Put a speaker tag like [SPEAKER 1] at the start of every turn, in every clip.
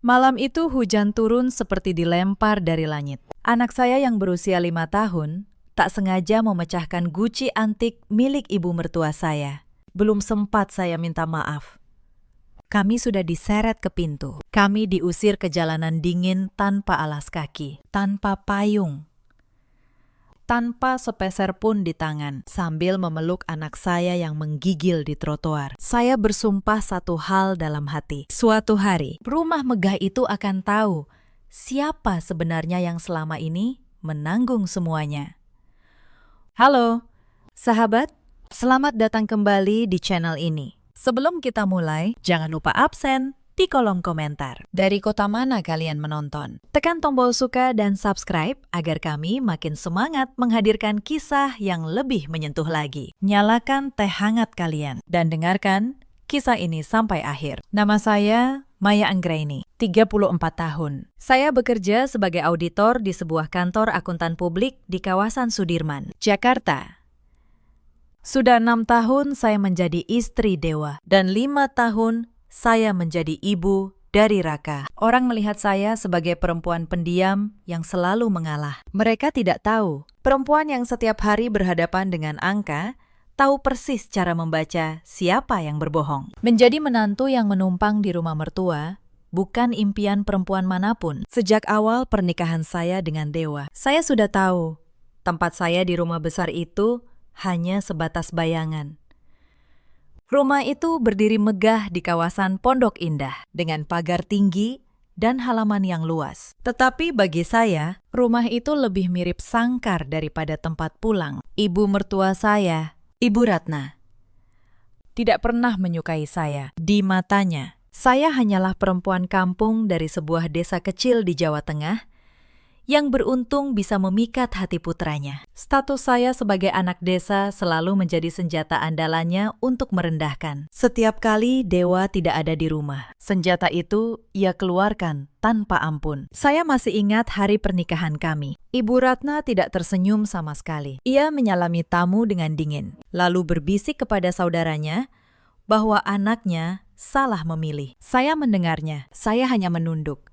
[SPEAKER 1] Malam itu hujan turun seperti dilempar dari langit. Anak saya yang berusia 5 tahun tak sengaja memecahkan guci antik milik ibu mertua saya. Belum sempat saya minta maaf. Kami sudah diseret ke pintu. Kami diusir ke jalanan dingin tanpa alas kaki, tanpa payung, tanpa sepeser pun di tangan, sambil memeluk anak saya yang menggigil di trotoar. Saya bersumpah satu hal dalam hati. Suatu hari, rumah megah itu akan tahu siapa sebenarnya yang selama ini menanggung semuanya. Halo, sahabat. Selamat datang kembali di channel ini. Sebelum kita mulai, jangan lupa absen di kolom komentar. Dari kota mana kalian menonton? Tekan tombol suka dan subscribe agar kami makin semangat menghadirkan kisah yang lebih menyentuh lagi. Nyalakan teh hangat kalian dan dengarkan kisah ini sampai akhir. Nama saya Maya Anggraini, 34 tahun. Saya bekerja sebagai auditor di sebuah kantor akuntan publik di kawasan Sudirman, Jakarta. Sudah 6 tahun saya menjadi istri Dewa dan 5 tahun saya menjadi ibu dari Raka. Orang melihat saya sebagai perempuan pendiam yang selalu mengalah. Mereka tidak tahu, perempuan yang setiap hari berhadapan dengan angka, tahu persis cara membaca siapa yang berbohong. Menjadi menantu yang menumpang di rumah mertua bukan impian perempuan manapun. Sejak awal pernikahan saya dengan Dewa, saya sudah tahu tempat saya di rumah besar itu hanya sebatas bayangan. Rumah itu berdiri megah di kawasan Pondok Indah dengan pagar tinggi dan halaman yang luas. Tetapi bagi saya, rumah itu lebih mirip sangkar daripada tempat pulang. Ibu mertua saya, Ibu Ratna, tidak pernah menyukai saya. Di matanya, saya hanyalah perempuan kampung dari sebuah desa kecil di Jawa Tengah yang beruntung bisa memikat hati putranya. Status saya sebagai anak desa selalu menjadi senjata andalannya untuk merendahkan. Setiap kali Dewa tidak ada di rumah, senjata itu ia keluarkan tanpa ampun. Saya masih ingat hari pernikahan kami. Ibu Ratna tidak tersenyum sama sekali. Ia menyalami tamu dengan dingin, lalu berbisik kepada saudaranya bahwa anaknya salah memilih. Saya mendengarnya, saya hanya menunduk.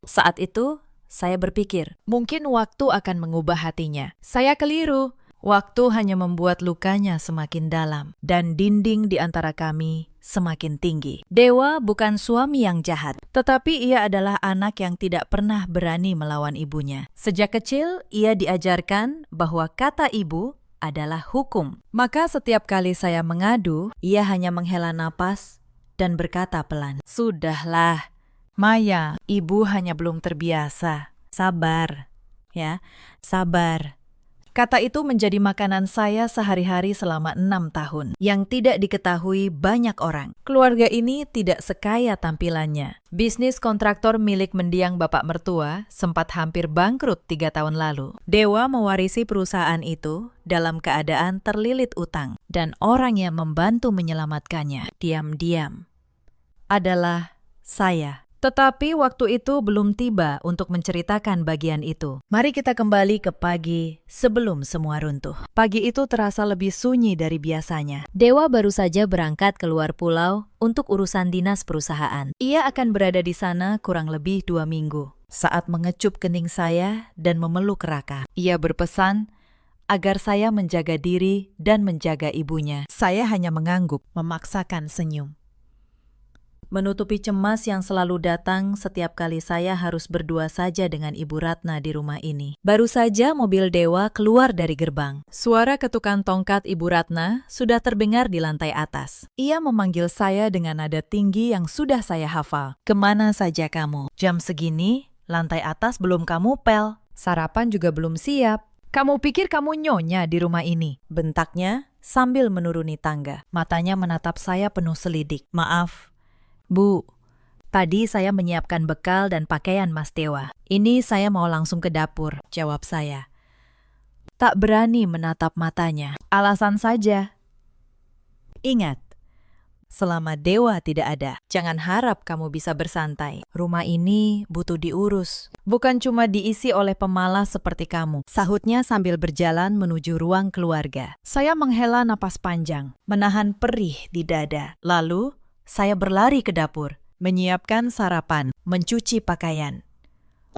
[SPEAKER 1] Saat itu, saya berpikir, mungkin waktu akan mengubah hatinya. Saya keliru. Waktu hanya membuat lukanya semakin dalam dan dinding di antara kami semakin tinggi. Dewa bukan suami yang jahat, tetapi ia adalah anak yang tidak pernah berani melawan ibunya. Sejak kecil, ia diajarkan bahwa kata ibu adalah hukum. Maka setiap kali saya mengadu, ia hanya menghela napas dan berkata pelan, "Sudahlah, Maya, ibu hanya belum terbiasa. Sabar, ya, sabar." Kata itu menjadi makanan saya sehari-hari selama 6 tahun, yang tidak diketahui banyak orang. Keluarga ini tidak sekaya tampilannya. Bisnis kontraktor milik mendiang bapak mertua sempat hampir bangkrut 3 tahun lalu. Dewa mewarisi perusahaan itu dalam keadaan terlilit utang, dan orang yang membantu menyelamatkannya diam-diam adalah saya. Tetapi waktu itu belum tiba untuk menceritakan bagian itu. Mari kita kembali ke pagi sebelum semua runtuh. Pagi itu terasa lebih sunyi dari biasanya. Dewa baru saja berangkat keluar pulau untuk urusan dinas perusahaan. Ia akan berada di sana kurang lebih 2 minggu. Saat mengecup kening saya dan memeluk Raka, ia berpesan agar saya menjaga diri dan menjaga ibunya. Saya hanya mengangguk, memaksakan senyum, menutupi cemas yang selalu datang setiap kali saya harus berdua saja dengan Ibu Ratna di rumah ini. Baru saja mobil Dewa keluar dari gerbang. Suara ketukan tongkat Ibu Ratna sudah terdengar di lantai atas. Ia memanggil saya dengan nada tinggi yang sudah saya hafal. "Kemana saja kamu? Jam segini, lantai atas belum kamu pel. Sarapan juga belum siap. Kamu pikir kamu nyonya di rumah ini?" bentaknya sambil menuruni tangga. Matanya menatap saya penuh selidik. "Maaf, Bu, tadi saya menyiapkan bekal dan pakaian Mas Dewa. Ini saya mau langsung ke dapur," jawab saya. Tak berani menatap matanya. "Alasan saja. Ingat, selama Dewa tidak ada, jangan harap kamu bisa bersantai. Rumah ini butuh diurus, bukan cuma diisi oleh pemalas seperti kamu," sahutnya sambil berjalan menuju ruang keluarga. Saya menghela napas panjang, menahan perih di dada. Lalu saya berlari ke dapur. menyiapkan sarapan, mencuci pakaian,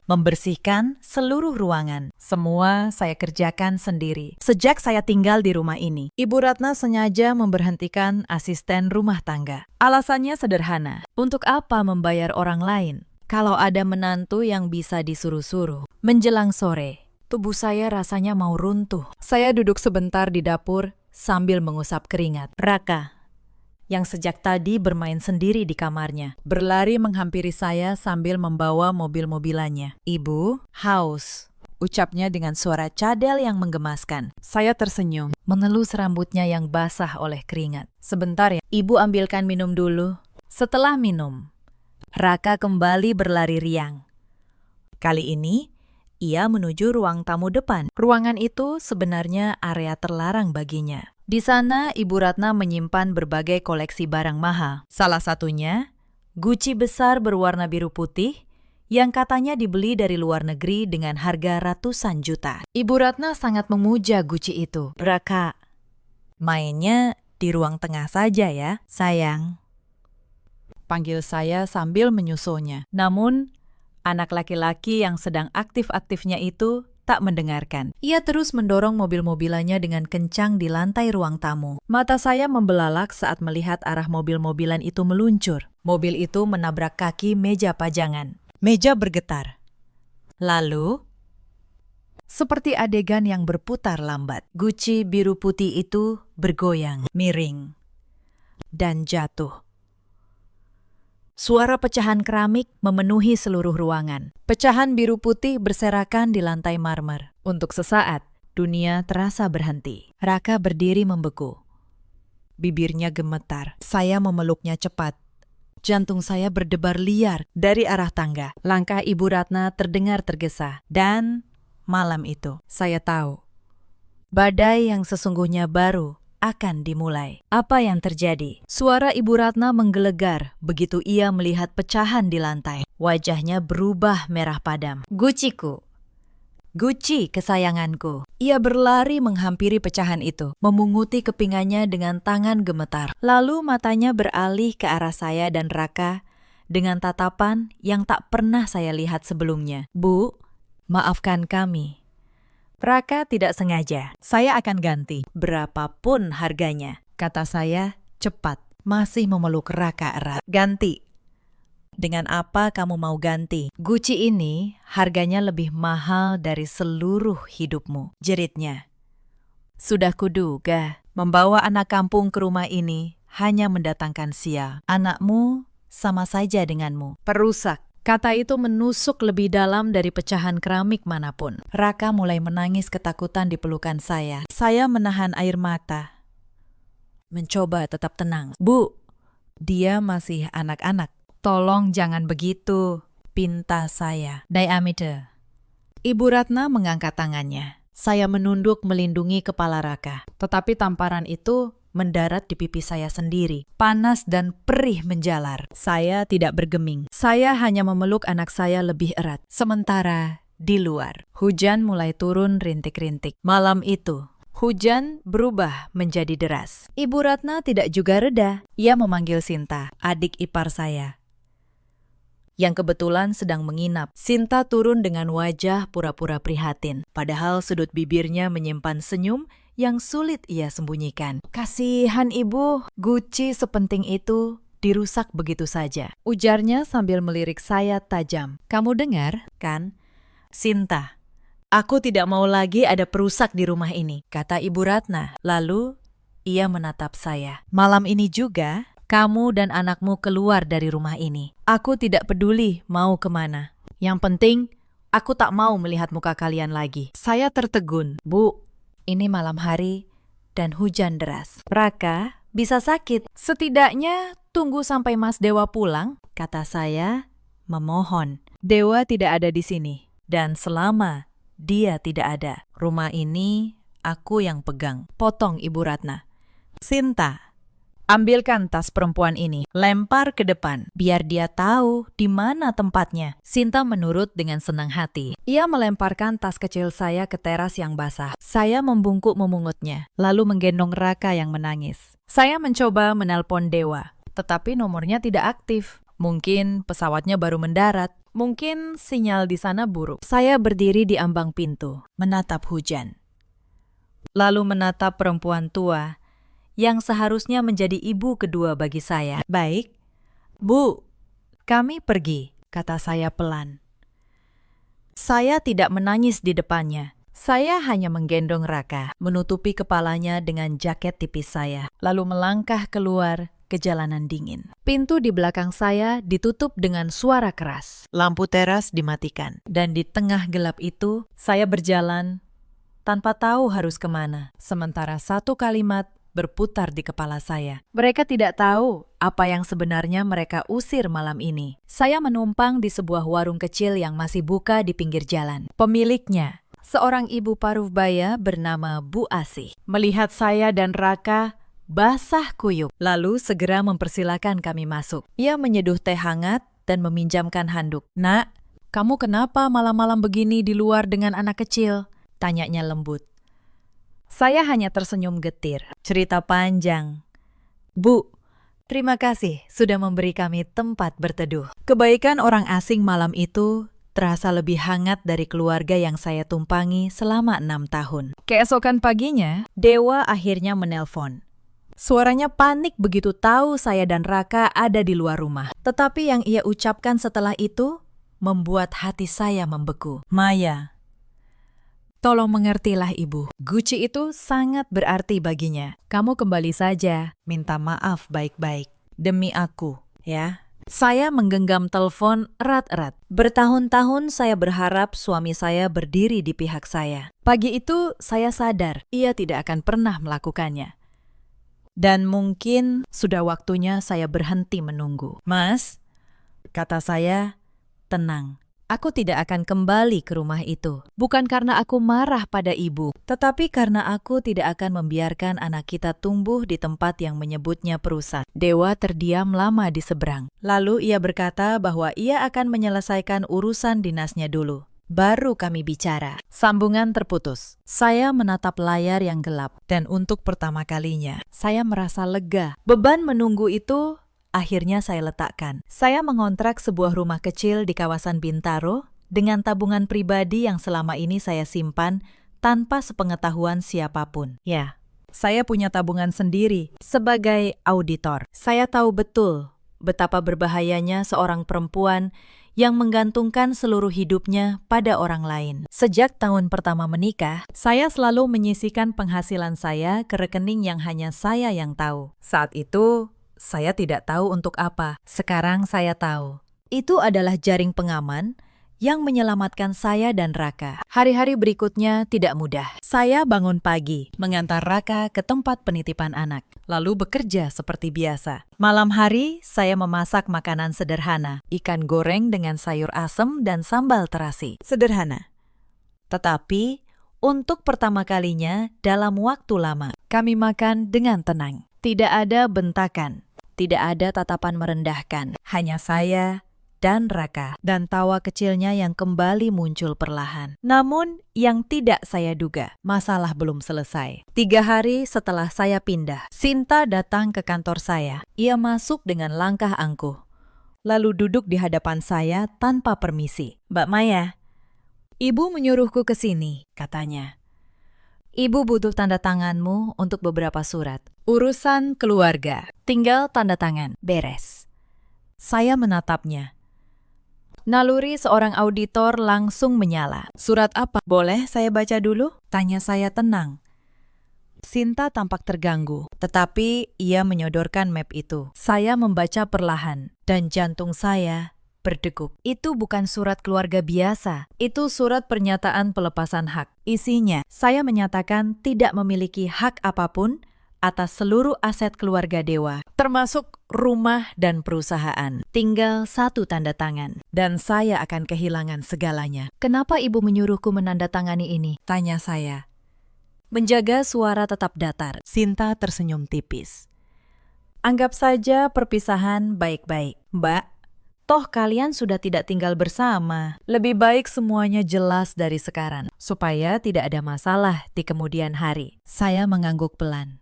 [SPEAKER 1] membersihkan seluruh ruangan. Semua saya kerjakan sendiri. Sejak saya tinggal di rumah ini, Ibu Ratna sengaja memberhentikan asisten rumah tangga. Alasannya sederhana. Untuk apa membayar orang lain kalau ada menantu yang bisa disuruh-suruh? Menjelang sore, tubuh saya rasanya mau runtuh. Saya duduk sebentar di dapur sambil mengusap keringat. Raka, yang sejak tadi bermain sendiri di kamarnya, berlari menghampiri saya sambil membawa mobil-mobilannya. "Ibu, haus," ucapnya dengan suara cadel yang menggemaskan. Saya tersenyum, menelus rambutnya yang basah oleh keringat. "Sebentar ya, Ibu ambilkan minum dulu." Setelah minum, Raka kembali berlari riang. Kali ini, ia menuju ruang tamu depan. Ruangan itu sebenarnya area terlarang baginya. Di sana, Ibu Ratna menyimpan berbagai koleksi barang mahal. Salah satunya, guci besar berwarna biru putih yang katanya dibeli dari luar negeri dengan harga ratusan juta. Ibu Ratna sangat memuja guci itu. "Raka, mainnya di ruang tengah saja ya, sayang," panggil saya sambil menyusulnya. Namun, anak laki-laki yang sedang aktif-aktifnya itu tak mendengarkan. Ia terus mendorong mobil-mobilannya dengan kencang di lantai ruang tamu. Mata saya membelalak saat melihat arah mobil-mobilan itu meluncur. Mobil itu menabrak kaki meja pajangan. Meja bergetar. Lalu, seperti adegan yang berputar lambat, guci biru putih itu bergoyang, miring, dan jatuh. Suara pecahan keramik memenuhi seluruh ruangan. Pecahan biru putih berserakan di lantai marmer. Untuk sesaat, dunia terasa berhenti. Raka berdiri membeku. Bibirnya gemetar. Saya memeluknya cepat. Jantung saya berdebar liar dari arah tangga. Langkah Ibu Ratna terdengar tergesa. Dan malam itu, saya tahu, badai yang sesungguhnya baru akan dimulai. Apa yang terjadi? Suara Ibu Ratna menggelegar begitu ia melihat pecahan di lantai. Wajahnya berubah merah padam. "Guciku, guci kesayanganku." Ia berlari menghampiri pecahan itu, memunguti kepingannya dengan tangan gemetar. Lalu matanya beralih ke arah saya dan Raka dengan tatapan yang tak pernah saya lihat sebelumnya. "Bu, maafkan kami. Raka tidak sengaja. Saya akan ganti, berapapun harganya," kata saya cepat, masih memeluk Raka erat. "Ganti? Dengan apa kamu mau ganti? Guci ini harganya lebih mahal dari seluruh hidupmu," jeritnya. "Sudah kuduga, membawa anak kampung ke rumah ini hanya mendatangkan sial. Anakmu sama saja denganmu, perusak." Kata itu menusuk lebih dalam dari pecahan keramik manapun. Raka mulai menangis ketakutan di pelukan saya. Saya menahan air mata, mencoba tetap tenang. "Bu, dia masih anak-anak. Tolong jangan begitu," pinta saya. "Diameter." Ibu Ratna mengangkat tangannya. Saya menunduk melindungi kepala Raka. Tetapi tamparan itu mendarat di pipi saya sendiri. Panas dan perih menjalar. Saya tidak bergeming. Saya hanya memeluk anak saya lebih erat. Sementara di luar, hujan mulai turun rintik-rintik. Malam itu, hujan berubah menjadi deras. Ibu Ratna tidak juga reda. Ia memanggil Sinta, adik ipar saya, yang kebetulan sedang menginap. Sinta turun dengan wajah pura-pura prihatin, padahal sudut bibirnya menyimpan senyum yang sulit ia sembunyikan. "Kasihan ibu, guci sepenting itu dirusak begitu saja," ujarnya sambil melirik saya tajam. "Kamu dengar, kan, Sinta? Aku tidak mau lagi ada perusak di rumah ini," kata Ibu Ratna. Lalu ia menatap saya. "Malam ini juga kamu dan anakmu keluar dari rumah ini. Aku tidak peduli mau kemana. Yang penting, aku tak mau melihat muka kalian lagi." Saya tertegun. "Bu, ini malam hari dan hujan deras. Raka bisa sakit. Setidaknya tunggu sampai Mas Dewa pulang," kata saya memohon. "Dewa tidak ada di sini. Dan selama dia tidak ada, rumah ini aku yang pegang," potong Ibu Ratna. "Sinta, ambilkan tas perempuan ini, lempar ke depan, biar dia tahu di mana tempatnya." Sinta menurut dengan senang hati. Ia melemparkan tas kecil saya ke teras yang basah. Saya membungkuk memungutnya, lalu menggendong Raka yang menangis. Saya mencoba menelpon Dewa, tetapi nomornya tidak aktif. Mungkin pesawatnya baru mendarat. Mungkin sinyal di sana buruk. Saya berdiri di ambang pintu, menatap hujan. Lalu menatap perempuan tua yang seharusnya menjadi ibu kedua bagi saya. Baik, Bu, kami pergi, kata saya pelan. Saya tidak menangis di depannya. Saya hanya menggendong Raka, menutupi kepalanya dengan jaket tipis saya, lalu melangkah keluar ke jalanan dingin. Pintu di belakang saya ditutup dengan suara keras. Lampu teras dimatikan. Dan di tengah gelap itu, saya berjalan tanpa tahu harus kemana. Sementara satu kalimat berputar di kepala saya. Mereka tidak tahu apa yang sebenarnya mereka usir malam ini. Saya menumpang di sebuah warung kecil yang masih buka di pinggir jalan. Pemiliknya, seorang ibu paruh baya bernama Bu Asih, melihat saya dan Raka basah kuyup, lalu segera mempersilakan kami masuk. Ia menyeduh teh hangat dan meminjamkan handuk. Nak, kamu kenapa malam-malam begini di luar dengan anak kecil? Tanyanya lembut. Saya hanya tersenyum getir. Cerita panjang. Bu, terima kasih sudah memberi kami tempat berteduh. Kebaikan orang asing malam itu terasa lebih hangat dari keluarga yang saya tumpangi selama 6 tahun. Keesokan paginya, Dewa akhirnya menelpon. Suaranya panik begitu tahu saya dan Raka ada di luar rumah. Tetapi yang ia ucapkan setelah itu membuat hati saya membeku. Maya, tolong mengertilah ibu. Guci itu sangat berarti baginya. Kamu kembali saja, minta maaf baik-baik. Demi aku, ya. Saya menggenggam telepon erat-erat. Bertahun-tahun saya berharap suami saya berdiri di pihak saya. Pagi itu saya sadar ia tidak akan pernah melakukannya. Dan mungkin sudah waktunya saya berhenti menunggu. Mas, kata saya, tenang. Aku tidak akan kembali ke rumah itu. Bukan karena aku marah pada ibu, tetapi karena aku tidak akan membiarkan anak kita tumbuh di tempat yang menyebutnya perusak. Dewa terdiam lama di seberang. Lalu ia berkata bahwa ia akan menyelesaikan urusan dinasnya dulu. Baru kami bicara. Sambungan terputus. Saya menatap layar yang gelap. Dan untuk pertama kalinya, saya merasa lega. Beban menunggu itu akhirnya saya letakkan. Saya mengontrak sebuah rumah kecil di kawasan Bintaro dengan tabungan pribadi yang selama ini saya simpan tanpa sepengetahuan siapapun. Ya, saya punya tabungan sendiri sebagai auditor. Saya tahu betul betapa berbahayanya seorang perempuan yang menggantungkan seluruh hidupnya pada orang lain. Sejak tahun pertama menikah, saya selalu menyisihkan penghasilan saya ke rekening yang hanya saya yang tahu. Saat itu, saya tidak tahu untuk apa. Sekarang saya tahu. Itu adalah jaring pengaman yang menyelamatkan saya dan Raka. Hari-hari berikutnya tidak mudah. Saya bangun pagi, mengantar Raka ke tempat penitipan anak, lalu bekerja seperti biasa. Malam hari, saya memasak makanan sederhana, ikan goreng dengan sayur asem dan sambal terasi. Sederhana. Tetapi, untuk pertama kalinya dalam waktu lama, kami makan dengan tenang. Tidak ada bentakan, tidak ada tatapan merendahkan. Hanya saya dan Raka, dan tawa kecilnya yang kembali muncul perlahan. Namun, yang tidak saya duga, masalah belum selesai. 3 hari setelah saya pindah, Sinta datang ke kantor saya. Ia masuk dengan langkah angkuh, lalu duduk di hadapan saya tanpa permisi. Mbak Maya, ibu menyuruhku ke sini, katanya. Ibu butuh tanda tanganmu untuk beberapa surat. Urusan keluarga, tinggal tanda tangan, beres. Saya menatapnya. Naluri seorang auditor langsung menyala. Surat apa? Boleh saya baca dulu? Tanya saya tenang. Sinta tampak terganggu, tetapi ia menyodorkan map itu. Saya membaca perlahan, dan jantung saya berdegup. Itu bukan surat keluarga biasa. Itu surat pernyataan pelepasan hak. Isinya, saya menyatakan tidak memiliki hak apapun atas seluruh aset keluarga Dewa, termasuk rumah dan perusahaan. Tinggal satu tanda tangan, dan saya akan kehilangan segalanya. Kenapa ibu menyuruhku menandatangani ini? Tanya saya. Menjaga suara tetap datar, Sinta tersenyum tipis. Anggap saja perpisahan baik-baik. Mbak, toh kalian sudah tidak tinggal bersama. Lebih baik semuanya jelas dari sekarang, supaya tidak ada masalah di kemudian hari. Saya mengangguk pelan,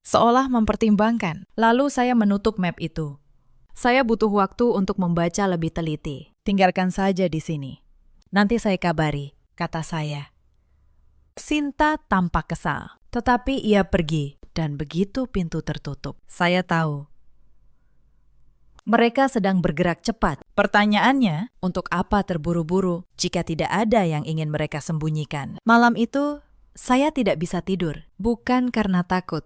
[SPEAKER 1] seolah mempertimbangkan. Lalu saya menutup map itu. Saya butuh waktu untuk membaca lebih teliti. Tinggalkan saja di sini. Nanti saya kabari, kata saya. Sinta tampak kesal, tetapi ia pergi dan begitu pintu tertutup. Saya tahu. Mereka sedang bergerak cepat. Pertanyaannya, untuk apa terburu-buru jika tidak ada yang ingin mereka sembunyikan? Malam itu, saya tidak bisa tidur. Bukan karena takut,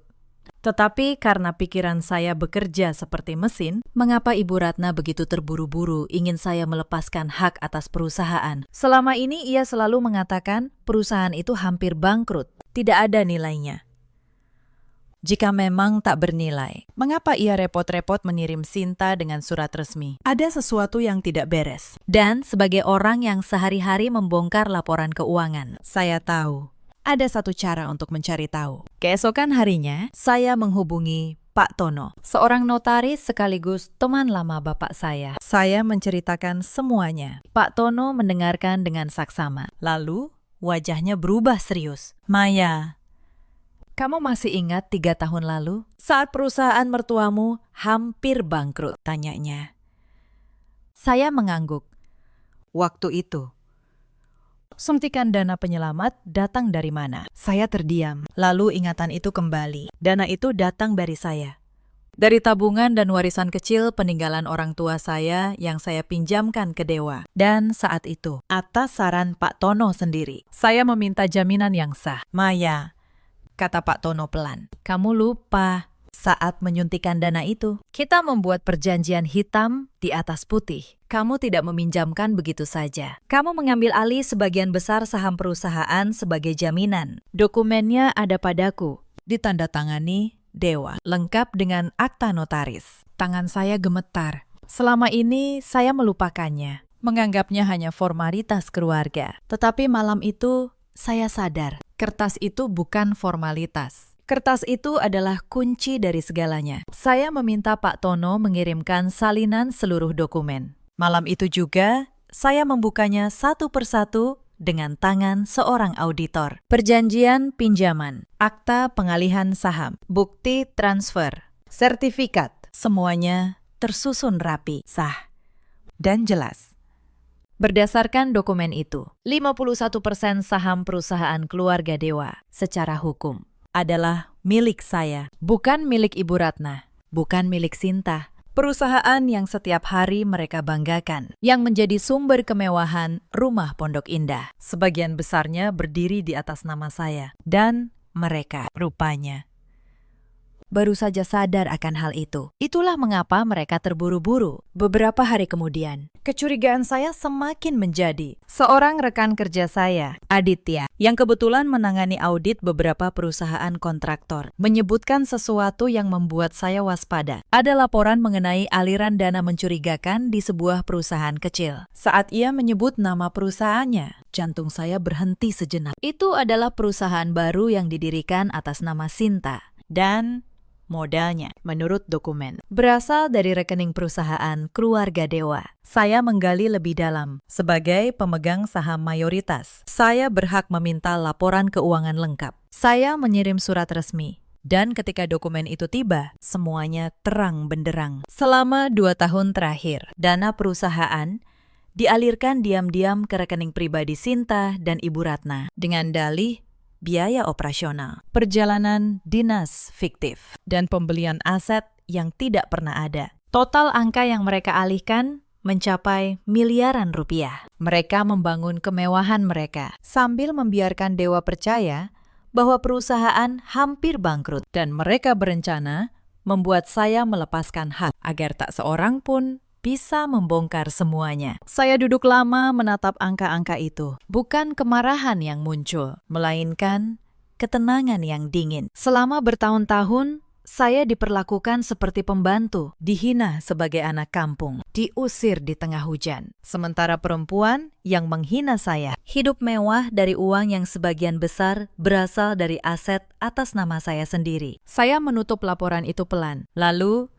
[SPEAKER 1] tetapi karena pikiran saya bekerja seperti mesin. Mengapa Ibu Ratna begitu terburu-buru ingin saya melepaskan hak atas perusahaan? Selama ini ia selalu mengatakan perusahaan itu hampir bangkrut, tidak ada nilainya. Jika memang tak bernilai, mengapa ia repot-repot mengirim Sinta dengan surat resmi? Ada sesuatu yang tidak beres. Dan sebagai orang yang sehari-hari membongkar laporan keuangan, saya tahu ada satu cara untuk mencari tahu. Keesokan harinya, saya menghubungi Pak Tono, seorang notaris sekaligus teman lama bapak saya. Saya menceritakan semuanya. Pak Tono mendengarkan dengan saksama. Lalu, wajahnya berubah serius. Maya, kamu masih ingat 3 tahun lalu saat perusahaan mertuamu hampir bangkrut? Tanyanya. Saya mengangguk. Waktu itu, suntikan dana penyelamat datang dari mana? Saya terdiam. Lalu ingatan itu kembali. Dana itu datang dari saya. Dari tabungan dan warisan kecil peninggalan orang tua saya yang saya pinjamkan ke Dewa. Dan saat itu, atas saran Pak Tono sendiri, saya meminta jaminan yang sah. Maya, kata Pak Tono pelan, kamu lupa saat menyuntikkan dana itu, kita membuat perjanjian hitam di atas putih. Kamu tidak meminjamkan begitu saja. Kamu mengambil alih sebagian besar saham perusahaan sebagai jaminan. Dokumennya ada padaku, ditandatangani Dewa, lengkap dengan akta notaris. Tangan saya gemetar. Selama ini saya melupakannya, menganggapnya hanya formalitas keluarga. Tetapi malam itu saya sadar, kertas itu bukan formalitas. Kertas itu adalah kunci dari segalanya. Saya meminta Pak Tono mengirimkan salinan seluruh dokumen. Malam itu juga, saya membukanya satu persatu dengan tangan seorang auditor. Perjanjian pinjaman, akta pengalihan saham, bukti transfer, sertifikat, semuanya tersusun rapi, sah, dan jelas. Berdasarkan dokumen itu, 51% saham perusahaan keluarga Dewa secara hukum adalah milik saya, bukan milik Ibu Ratna, bukan milik Sinta. Perusahaan yang setiap hari mereka banggakan, yang menjadi sumber kemewahan rumah Pondok Indah. Sebagian besarnya berdiri di atas nama saya, dan mereka rupanya baru saja sadar akan hal itu. Itulah mengapa mereka terburu-buru. Beberapa hari kemudian, kecurigaan saya semakin menjadi. Seorang rekan kerja saya, Aditya, yang kebetulan menangani audit beberapa perusahaan kontraktor, menyebutkan sesuatu yang membuat saya waspada. Ada laporan mengenai aliran dana mencurigakan di sebuah perusahaan kecil. Saat ia menyebut nama perusahaannya, jantung saya berhenti sejenak. Itu adalah perusahaan baru yang didirikan atas nama Sinta. Dan modalnya, menurut dokumen, berasal dari rekening perusahaan keluarga Dewa. Saya menggali lebih dalam. Sebagai pemegang saham mayoritas, saya berhak meminta laporan keuangan lengkap. Saya mengirim surat resmi. Dan ketika dokumen itu tiba, semuanya terang benderang. Selama 2 tahun terakhir, dana perusahaan dialirkan diam-diam ke rekening pribadi Sinta dan Ibu Ratna dengan dalih biaya operasional, perjalanan dinas fiktif, dan pembelian aset yang tidak pernah ada. Total angka yang mereka alihkan mencapai miliaran rupiah. Mereka membangun kemewahan mereka sambil membiarkan Dewa percaya bahwa perusahaan hampir bangkrut, dan mereka berencana membuat saya melepaskan hak agar tak seorang pun bisa membongkar semuanya. Saya duduk lama menatap angka-angka itu. Bukan kemarahan yang muncul, melainkan ketenangan yang dingin. Selama bertahun-tahun, saya diperlakukan seperti pembantu, dihina sebagai anak kampung, diusir di tengah hujan. Sementara perempuan yang menghina saya, hidup mewah dari uang yang sebagian besar berasal dari aset atas nama saya sendiri. Saya menutup laporan itu pelan. Lalu,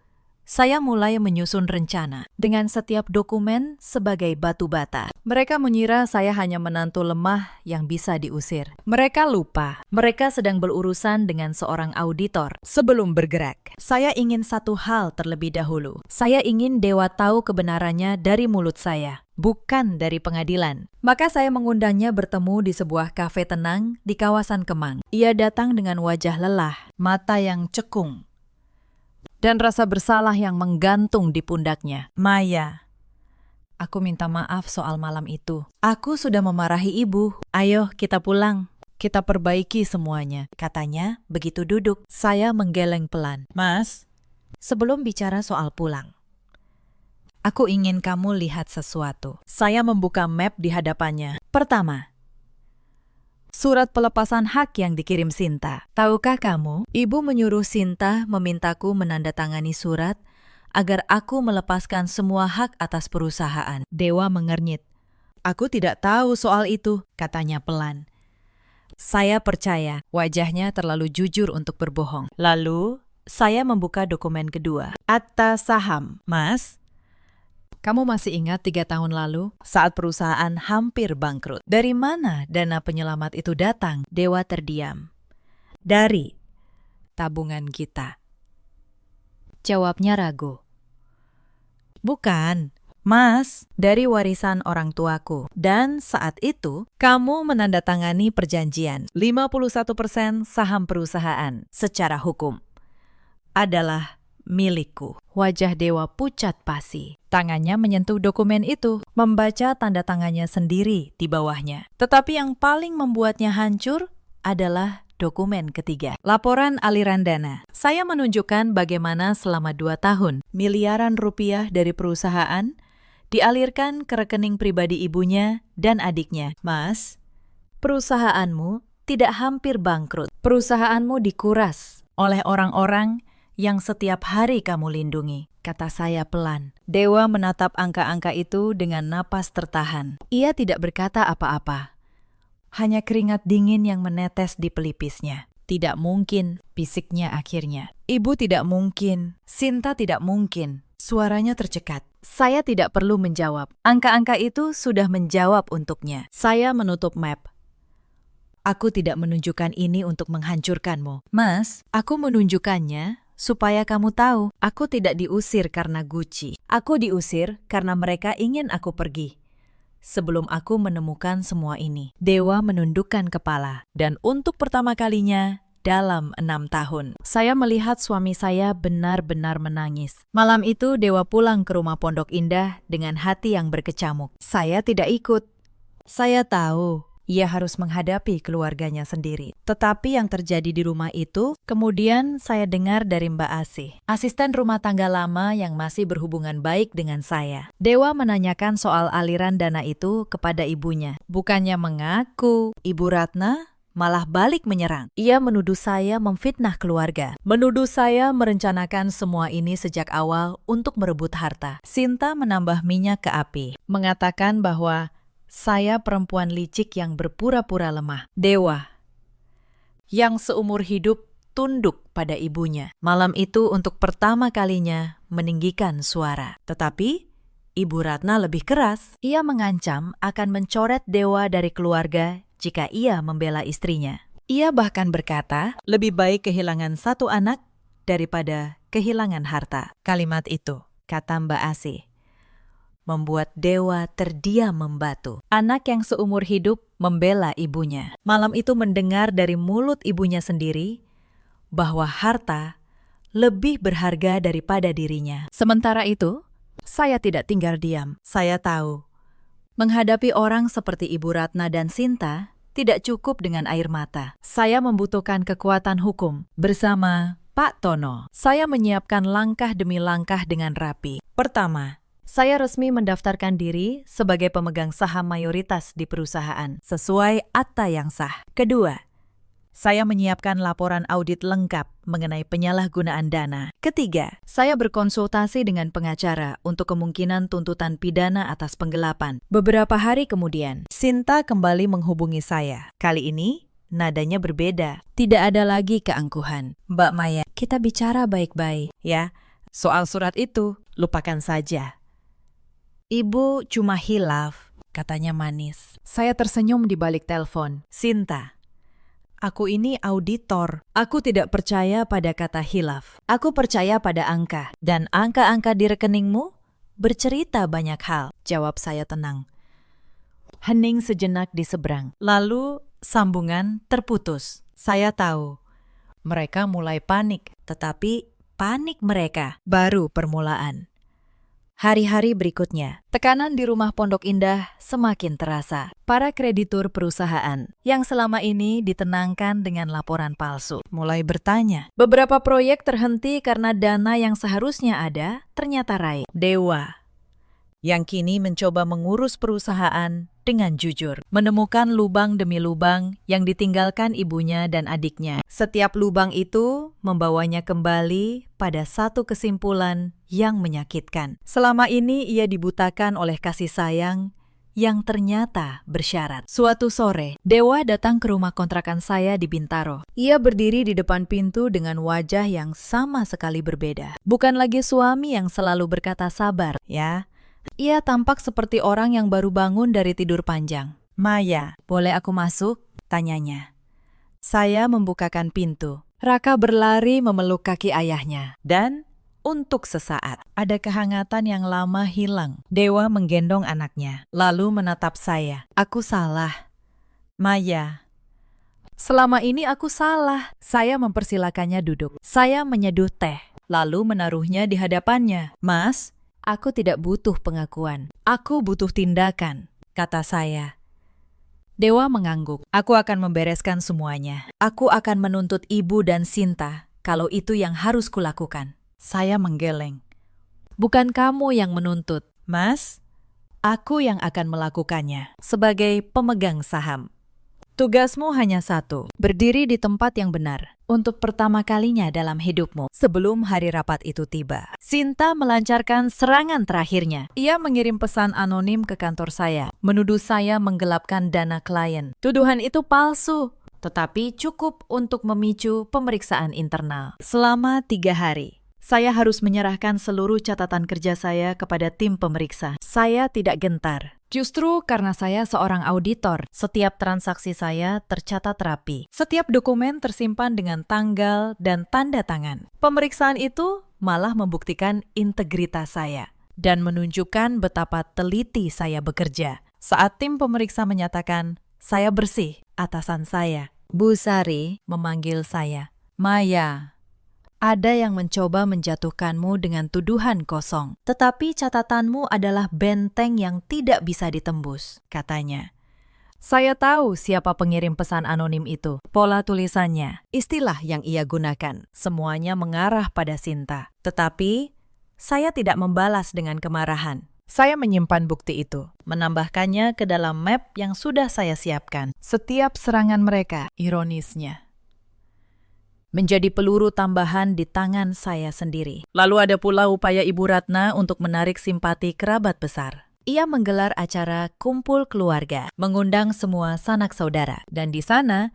[SPEAKER 1] saya mulai menyusun rencana dengan setiap dokumen sebagai batu bata. Mereka mengira saya hanya menantu lemah yang bisa diusir. Mereka lupa, mereka sedang berurusan dengan seorang auditor. Sebelum bergerak, saya ingin satu hal terlebih dahulu. Saya ingin Dewa tahu kebenarannya dari mulut saya, bukan dari pengadilan. Maka saya mengundangnya bertemu di sebuah kafe tenang di kawasan Kemang. Ia datang dengan wajah lelah, mata yang cekung, dan rasa bersalah yang menggantung di pundaknya. Maya, aku minta maaf soal malam itu. Aku sudah memarahi ibu. Ayo kita pulang. Kita perbaiki semuanya, katanya begitu duduk. Saya menggeleng pelan. Mas, sebelum bicara soal pulang, aku ingin kamu lihat sesuatu. Saya membuka map di hadapannya. Pertama, surat pelepasan hak yang dikirim Sinta. Tahukah kamu, ibu menyuruh Sinta memintaku menandatangani surat agar aku melepaskan semua hak atas perusahaan. Dewa mengernyit. Aku tidak tahu soal itu, katanya pelan. Saya percaya, wajahnya terlalu jujur untuk berbohong. Lalu, saya membuka dokumen kedua. Akta saham. Mas, kamu masih ingat 3 tahun lalu saat perusahaan hampir bangkrut? Dari mana dana penyelamat itu datang? Dewa terdiam. Dari tabungan kita. Jawabnya ragu. Bukan, Mas, dari warisan orang tuaku. Dan saat itu, kamu menandatangani perjanjian 51% saham perusahaan secara hukum adalah milikku. Wajah Dewa pucat pasi. Tangannya menyentuh dokumen itu, membaca tanda tangannya sendiri di bawahnya. Tetapi yang paling membuatnya hancur adalah dokumen ketiga. Laporan aliran dana. Saya menunjukkan bagaimana selama 2 tahun, miliaran rupiah dari perusahaan dialirkan ke rekening pribadi ibunya dan adiknya. Mas, perusahaanmu tidak hampir bangkrut. Perusahaanmu dikuras oleh orang-orang yang setiap hari kamu lindungi, kata saya pelan. Dewa menatap angka-angka itu dengan napas tertahan. Ia tidak berkata apa-apa. Hanya keringat dingin yang menetes di pelipisnya. Tidak mungkin, bisiknya akhirnya. Ibu tidak mungkin, Sinta tidak mungkin. Suaranya tercekat. Saya tidak perlu menjawab. Angka-angka itu sudah menjawab untuknya. Saya menutup map. Aku tidak menunjukkan ini untuk menghancurkanmu. Mas, aku menunjukkannya supaya kamu tahu, aku tidak diusir karena Gucci. Aku diusir karena mereka ingin aku pergi. Sebelum aku menemukan semua ini, Dewa menundukkan kepala. Dan untuk pertama kalinya dalam 6 tahun, saya melihat suami saya benar-benar menangis. Malam itu Dewa pulang ke rumah Pondok Indah dengan hati yang berkecamuk. Saya tidak ikut. Saya tahu ia harus menghadapi keluarganya sendiri. Tetapi yang terjadi di rumah itu, kemudian saya dengar dari Mbak Asih, asisten rumah tangga lama yang masih berhubungan baik dengan saya. Dewa menanyakan soal aliran dana itu kepada ibunya. Bukannya mengaku, Ibu Ratna malah balik menyerang. Ia menuduh saya memfitnah keluarga. Menuduh saya merencanakan semua ini sejak awal untuk merebut harta. Sinta menambah minyak ke api, mengatakan bahwa saya perempuan licik yang berpura-pura lemah. Dewa, yang seumur hidup tunduk pada ibunya. Malam itu untuk pertama kalinya meninggikan suara. Tetapi, Ibu Ratna lebih keras. Ia mengancam akan mencoret Dewa dari keluarga jika ia membela istrinya. Ia bahkan berkata, lebih baik kehilangan 1 anak daripada kehilangan harta. Kalimat itu, kata Mbak Asih, membuat Dewa terdiam membatu. Anak yang seumur hidup membela ibunya. Malam itu mendengar dari mulut ibunya sendiri bahwa harta lebih berharga daripada dirinya. Sementara itu, saya tidak tinggal diam. Saya tahu, menghadapi orang seperti Ibu Ratna dan Sinta tidak cukup dengan air mata. Saya membutuhkan kekuatan hukum. Bersama Pak Tono, saya menyiapkan langkah demi langkah dengan rapi. Pertama, saya resmi mendaftarkan diri sebagai pemegang saham mayoritas di perusahaan, sesuai akta yang sah. Kedua, saya menyiapkan laporan audit lengkap mengenai penyalahgunaan dana. Ketiga, saya berkonsultasi dengan pengacara untuk kemungkinan tuntutan pidana atas penggelapan. Beberapa hari kemudian, Sinta kembali menghubungi saya. Kali ini, nadanya berbeda. Tidak ada lagi keangkuhan. Mbak Maya, kita bicara baik-baik, ya. Soal surat itu, lupakan saja. Ibu cuma hilaf, katanya manis. Saya tersenyum di balik telepon. Sinta, aku ini auditor. Aku tidak percaya pada kata hilaf. Aku percaya pada angka. Dan angka-angka di rekeningmu bercerita banyak hal. Jawab saya tenang. Hening sejenak di seberang. Lalu sambungan terputus. Saya tahu. Mereka mulai panik. Tetapi panik mereka baru permulaan. Hari-hari berikutnya, tekanan di rumah Pondok Indah semakin terasa. Para kreditur perusahaan yang selama ini ditenangkan dengan laporan palsu mulai bertanya. Beberapa proyek terhenti karena dana yang seharusnya ada ternyata raib. Dewa, yang kini mencoba mengurus perusahaan dengan jujur, menemukan lubang demi lubang yang ditinggalkan ibunya dan adiknya. Setiap lubang itu membawanya kembali pada satu kesimpulan yang menyakitkan. Selama ini ia dibutakan oleh kasih sayang yang ternyata bersyarat. Suatu sore, Dewa datang ke rumah kontrakan saya di Bintaro. Ia berdiri di depan pintu dengan wajah yang sama sekali berbeda. Bukan lagi suami yang selalu berkata sabar, ya. Ia tampak seperti orang yang baru bangun dari tidur panjang. Maya, boleh aku masuk? Tanyanya. Saya membukakan pintu. Raka berlari memeluk kaki ayahnya. Dan untuk sesaat, ada kehangatan yang lama hilang. Dewa menggendong anaknya, lalu menatap saya. Aku salah. Maya. Selama ini aku salah. Saya mempersilakannya duduk. Saya menyeduh teh, lalu menaruhnya di hadapannya. Mas, aku tidak butuh pengakuan. Aku butuh tindakan, kata saya. Dewa mengangguk. Aku akan membereskan semuanya. Aku akan menuntut ibu dan Sinta kalau itu yang harus kulakukan. Saya menggeleng. Bukan kamu yang menuntut, Mas. Aku yang akan melakukannya sebagai pemegang saham. Tugasmu hanya satu, berdiri di tempat yang benar untuk pertama kalinya dalam hidupmu sebelum hari rapat itu tiba. Sinta melancarkan serangan terakhirnya. Ia mengirim pesan anonim ke kantor saya, menuduh saya menggelapkan dana klien. Tuduhan itu palsu, tetapi cukup untuk memicu pemeriksaan internal. Selama 3 hari, saya harus menyerahkan seluruh catatan kerja saya kepada tim pemeriksa. Saya tidak gentar. Justru karena saya seorang auditor, setiap transaksi saya tercatat rapi. Setiap dokumen tersimpan dengan tanggal dan tanda tangan. Pemeriksaan itu malah membuktikan integritas saya dan menunjukkan betapa teliti saya bekerja. Saat tim pemeriksa menyatakan saya bersih, atasan saya, Bu Sari, memanggil saya. Maya, ada yang mencoba menjatuhkanmu dengan tuduhan kosong. Tetapi catatanmu adalah benteng yang tidak bisa ditembus, katanya. Saya tahu siapa pengirim pesan anonim itu. Pola tulisannya, istilah yang ia gunakan, semuanya mengarah pada Sinta. Tetapi, saya tidak membalas dengan kemarahan. Saya menyimpan bukti itu, menambahkannya ke dalam map yang sudah saya siapkan. Setiap serangan mereka, ironisnya, menjadi peluru tambahan di tangan saya sendiri. Lalu ada pula upaya Ibu Ratna untuk menarik simpati kerabat besar. Ia menggelar acara kumpul keluarga, mengundang semua sanak saudara. Dan di sana,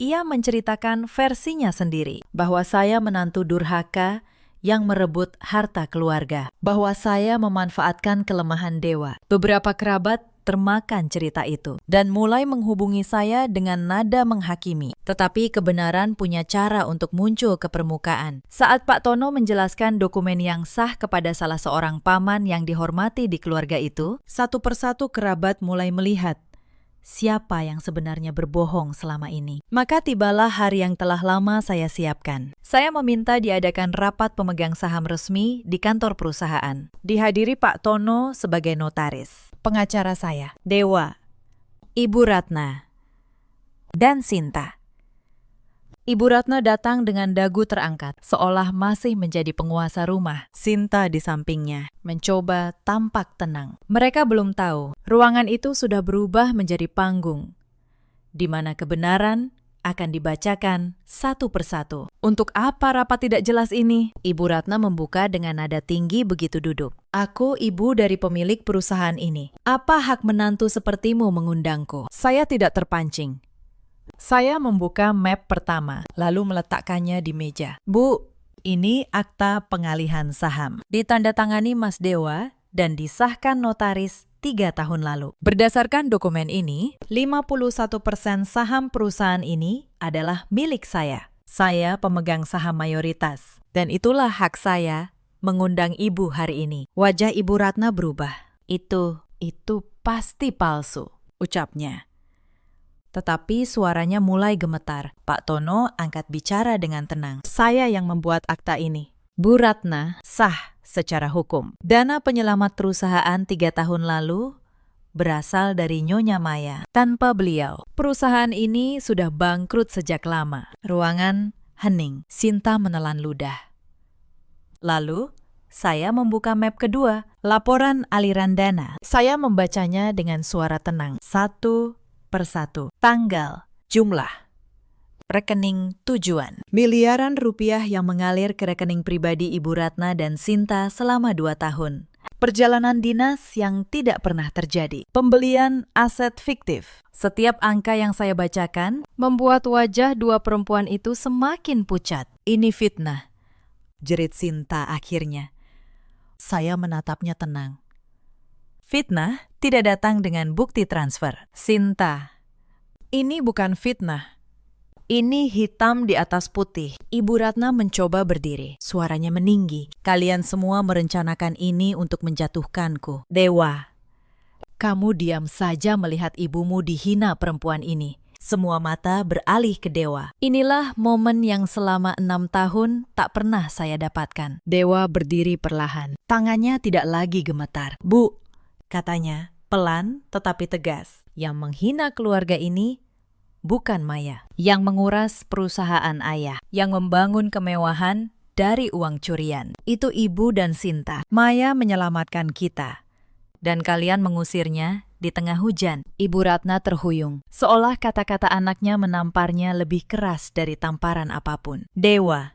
[SPEAKER 1] ia menceritakan versinya sendiri, bahwa saya menantu durhaka yang merebut harta keluarga, bahwa saya memanfaatkan kelemahan Dewa. Beberapa kerabat termakan cerita itu dan mulai menghubungi saya dengan nada menghakimi. Tetapi kebenaran punya cara untuk muncul ke permukaan. Saat Pak Tono menjelaskan dokumen yang sah kepada salah seorang paman yang dihormati di keluarga itu, satu persatu kerabat mulai melihat siapa yang sebenarnya berbohong selama ini. Maka tibalah hari yang telah lama saya siapkan. Saya meminta diadakan rapat pemegang saham resmi di kantor perusahaan. Dihadiri Pak Tono sebagai notaris. Pengacara saya, Dewa, Ibu Ratna, dan Sinta. Ibu Ratna datang dengan dagu terangkat, seolah masih menjadi penguasa rumah. Sinta di sampingnya, mencoba tampak tenang. Mereka belum tahu, ruangan itu sudah berubah menjadi panggung, di mana kebenaran akan dibacakan satu persatu. Untuk apa rapat tidak jelas ini? Ibu Ratna membuka dengan nada tinggi begitu duduk. Aku ibu dari pemilik perusahaan ini. Apa hak menantu sepertimu mengundangku? Saya tidak terpancing. Saya membuka map pertama, lalu meletakkannya di meja. Bu, Ini akta pengalihan saham. Ditandatangani Mas Dewa dan disahkan notaris 3 tahun lalu. Berdasarkan dokumen ini, 51% saham perusahaan ini adalah milik saya. Saya pemegang saham mayoritas. Dan itulah hak saya mengundang Ibu hari ini. Wajah Ibu Ratna berubah. Itu pasti palsu, ucapnya. Tetapi suaranya mulai gemetar. Pak Tono angkat bicara dengan tenang. Saya yang membuat akta ini. Bu Ratna sah secara hukum. Dana penyelamat perusahaan 3 tahun lalu berasal dari Nyonya Maya. Tanpa beliau, perusahaan ini sudah bangkrut sejak lama. Ruangan hening. Sinta menelan ludah. Lalu, saya membuka map kedua, laporan aliran dana. Saya membacanya dengan suara tenang. Satu persatu. Tanggal, jumlah, rekening tujuan. Miliaran rupiah yang mengalir ke rekening pribadi Ibu Ratna dan Sinta selama 2 tahun. Perjalanan dinas yang tidak pernah terjadi. Pembelian aset fiktif. Setiap angka yang saya bacakan membuat wajah 2 perempuan itu semakin pucat. Ini fitnah, jerit Sinta akhirnya. Saya menatapnya tenang. Fitnah tidak datang dengan bukti transfer. Sinta, ini bukan fitnah. Ini hitam di atas putih. Ibu Ratna mencoba berdiri. Suaranya meninggi. Kalian semua merencanakan ini untuk menjatuhkanku. Dewa, kamu diam saja melihat ibumu dihina perempuan ini. Semua mata beralih ke Dewa. Inilah momen yang selama 6 tahun tak pernah saya dapatkan. Dewa berdiri perlahan. Tangannya tidak lagi gemetar. Bu, katanya, pelan tetapi tegas. Yang menghina keluarga ini bukan Maya. Yang menguras perusahaan ayah. Yang membangun kemewahan dari uang curian. Itu Ibu dan Sinta. Maya menyelamatkan kita. Dan kalian mengusirnya di tengah hujan. Ibu Ratna terhuyung. Seolah kata-kata anaknya menamparnya lebih keras dari tamparan apapun. Dewa,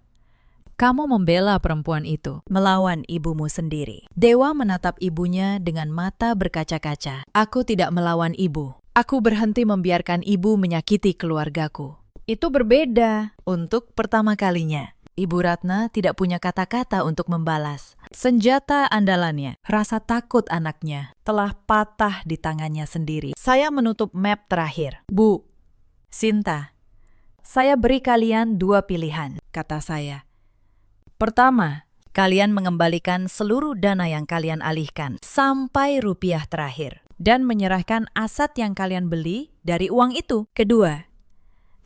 [SPEAKER 1] kamu membela perempuan itu, melawan ibumu sendiri. Dewa menatap ibunya dengan mata berkaca-kaca. Aku tidak melawan ibu. Aku berhenti membiarkan ibu menyakiti keluargaku. Itu berbeda. Untuk pertama kalinya, Ibu Ratna tidak punya kata-kata untuk membalas. Senjata andalannya, rasa takut anaknya, telah patah di tangannya sendiri. Saya menutup map terakhir. Bu, Sinta, saya beri kalian 2 pilihan, kata saya. Pertama, kalian mengembalikan seluruh dana yang kalian alihkan sampai rupiah terakhir dan menyerahkan aset yang kalian beli dari uang itu. Kedua,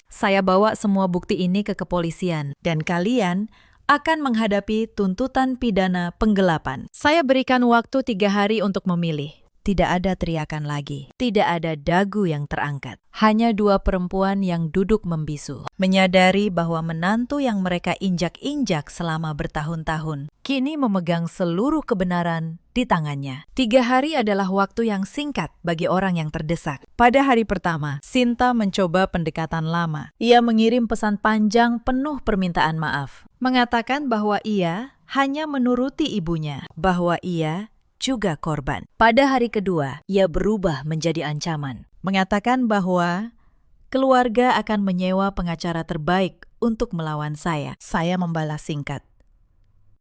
[SPEAKER 1] saya bawa semua bukti ini ke kepolisian dan kalian akan menghadapi tuntutan pidana penggelapan. Saya berikan waktu 3 hari untuk memilih. Tidak ada teriakan lagi. Tidak ada dagu yang terangkat. Hanya 2 perempuan yang duduk membisu. Menyadari bahwa menantu yang mereka injak-injak selama bertahun-tahun kini memegang seluruh kebenaran di tangannya. 3 hari adalah waktu yang singkat bagi orang yang terdesak. Pada hari pertama, Sinta mencoba pendekatan lama. Ia mengirim pesan panjang penuh permintaan maaf. Mengatakan bahwa ia hanya menuruti ibunya, bahwa ia juga korban. Pada hari kedua, ia berubah menjadi ancaman. Mengatakan bahwa keluarga akan menyewa pengacara terbaik untuk melawan saya. Saya membalas singkat.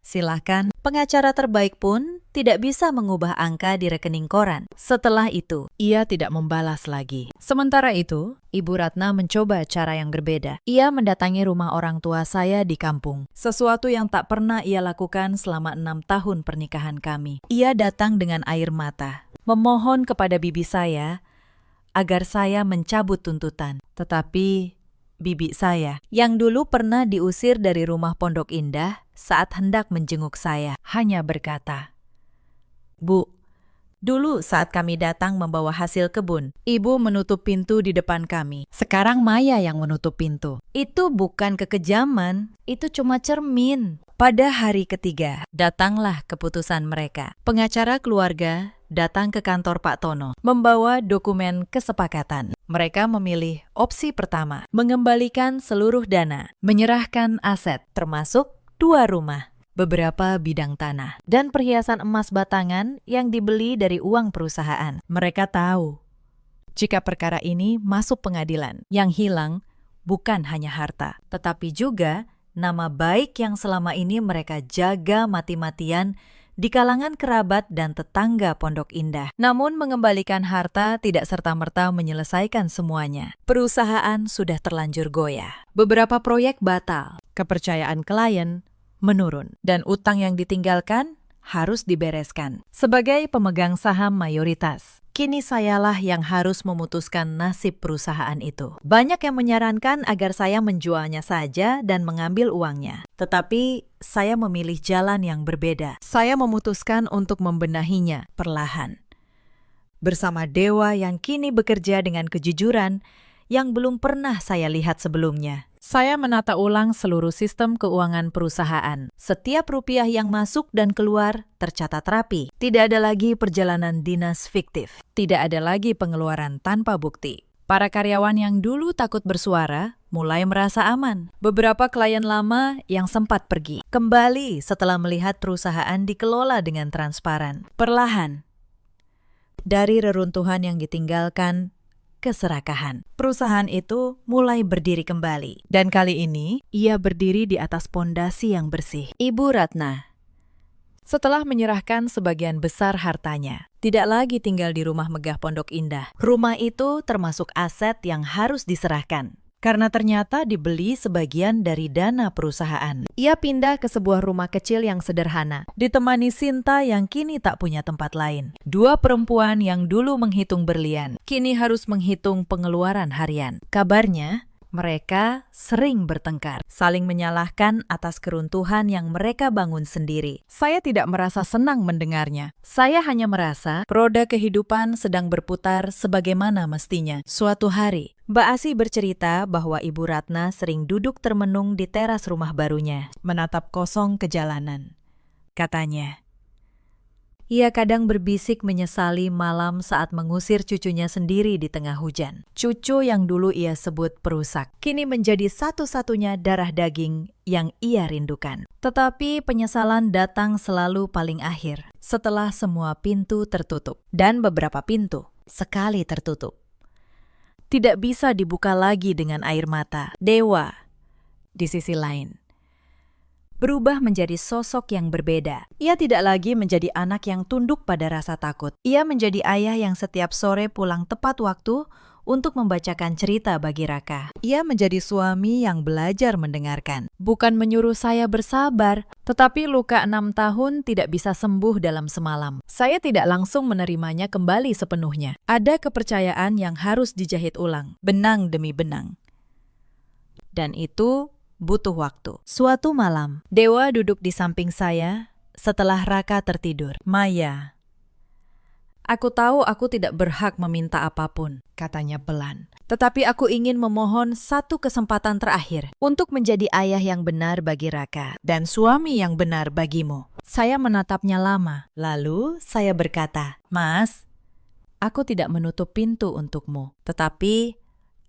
[SPEAKER 1] Silahkan, pengacara terbaik pun tidak bisa mengubah angka di rekening koran. Setelah itu, ia tidak membalas lagi. Sementara itu, Ibu Ratna mencoba cara yang berbeda. Ia mendatangi rumah orang tua saya di kampung. Sesuatu yang tak pernah ia lakukan selama 6 tahun pernikahan kami. Ia datang dengan air mata, memohon kepada bibi saya agar saya mencabut tuntutan. Tetapi bibi saya, yang dulu pernah diusir dari rumah Pondok Indah saat hendak menjenguk saya, hanya berkata, Bu, dulu saat kami datang membawa hasil kebun, Ibu menutup pintu di depan kami. Sekarang Maya yang menutup pintu. Itu bukan kekejaman, itu cuma cermin. Pada hari ketiga, datanglah keputusan mereka. Pengacara keluarga datang ke kantor Pak Tono, membawa dokumen kesepakatan. Mereka memilih opsi pertama, mengembalikan seluruh dana, menyerahkan aset, termasuk 2 rumah, beberapa bidang tanah, dan perhiasan emas batangan yang dibeli dari uang perusahaan. Mereka tahu, jika perkara ini masuk pengadilan, yang hilang bukan hanya harta, tetapi juga nama baik yang selama ini mereka jaga mati-matian di kalangan kerabat dan tetangga Pondok Indah. Namun mengembalikan harta tidak serta-merta menyelesaikan semuanya. Perusahaan sudah terlanjur goyah. Beberapa proyek batal, kepercayaan klien menurun, dan utang yang ditinggalkan harus dibereskan. Sebagai pemegang saham mayoritas, kini sayalah yang harus memutuskan nasib perusahaan itu. Banyak yang menyarankan agar saya menjualnya saja dan mengambil uangnya. Tetapi saya memilih jalan yang berbeda. Saya memutuskan untuk membenahinya perlahan. Bersama dewa yang kini bekerja dengan kejujuran yang belum pernah saya lihat sebelumnya. Saya menata ulang seluruh sistem keuangan perusahaan. Setiap rupiah yang masuk dan keluar tercatat rapi. Tidak ada lagi perjalanan dinas fiktif. Tidak ada lagi pengeluaran tanpa bukti. Para karyawan yang dulu takut bersuara mulai merasa aman. Beberapa klien lama yang sempat pergi kembali setelah melihat perusahaan dikelola dengan transparan. Perlahan, dari reruntuhan yang ditinggalkan, keserakahan. Perusahaan itu mulai berdiri kembali. Dan kali ini, ia berdiri di atas pondasi yang bersih. Ibu Ratna, setelah menyerahkan sebagian besar hartanya, tidak lagi tinggal di rumah megah Pondok Indah. Rumah itu termasuk aset yang harus diserahkan. Karena ternyata dibeli sebagian dari dana perusahaan. Ia pindah ke sebuah rumah kecil yang sederhana, ditemani Sinta yang kini tak punya tempat lain. Dua perempuan yang dulu menghitung berlian, kini harus menghitung pengeluaran harian. Kabarnya, mereka sering bertengkar, saling menyalahkan atas keruntuhan yang mereka bangun sendiri. Saya tidak merasa senang mendengarnya. Saya hanya merasa roda kehidupan sedang berputar sebagaimana mestinya. Suatu hari, Mbak Asi bercerita bahwa Ibu Ratna sering duduk termenung di teras rumah barunya, menatap kosong ke jalanan. Katanya, ia kadang berbisik menyesali malam saat mengusir cucunya sendiri di tengah hujan. Cucu yang dulu ia sebut perusak, kini menjadi satu-satunya darah daging yang ia rindukan. Tetapi penyesalan datang selalu paling akhir, setelah semua pintu tertutup. Dan beberapa pintu, sekali tertutup, tidak bisa dibuka lagi dengan air mata. Dewa, di sisi lain, berubah menjadi sosok yang berbeda. Ia tidak lagi menjadi anak yang tunduk pada rasa takut. Ia menjadi ayah yang setiap sore pulang tepat waktu untuk membacakan cerita bagi Raka. Ia menjadi suami yang belajar mendengarkan. Bukan menyuruh saya bersabar, tetapi luka 6 tahun tidak bisa sembuh dalam semalam. Saya tidak langsung menerimanya kembali sepenuhnya. Ada kepercayaan yang harus dijahit ulang, benang demi benang. Dan itu butuh waktu. Suatu malam, Dewa duduk di samping saya setelah Raka tertidur. Maya, aku tahu aku tidak berhak meminta apapun, katanya pelan. Tetapi aku ingin memohon satu kesempatan terakhir untuk menjadi ayah yang benar bagi Raka dan suami yang benar bagimu. Saya menatapnya lama, lalu saya berkata, Mas, aku tidak menutup pintu untukmu, tetapi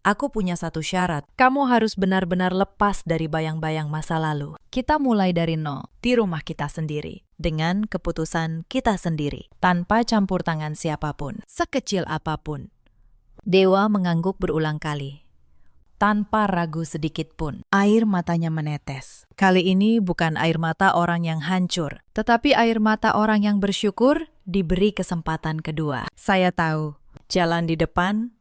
[SPEAKER 1] aku punya satu syarat. Kamu harus benar-benar lepas dari bayang-bayang masa lalu. Kita mulai dari nol, di rumah kita sendiri, dengan keputusan kita sendiri, tanpa campur tangan siapapun, sekecil apapun. Dewa mengangguk berulang kali, tanpa ragu sedikit pun. Air matanya menetes. Kali ini bukan air mata orang yang hancur, tetapi air mata orang yang bersyukur diberi kesempatan kedua. Saya tahu, jalan di depan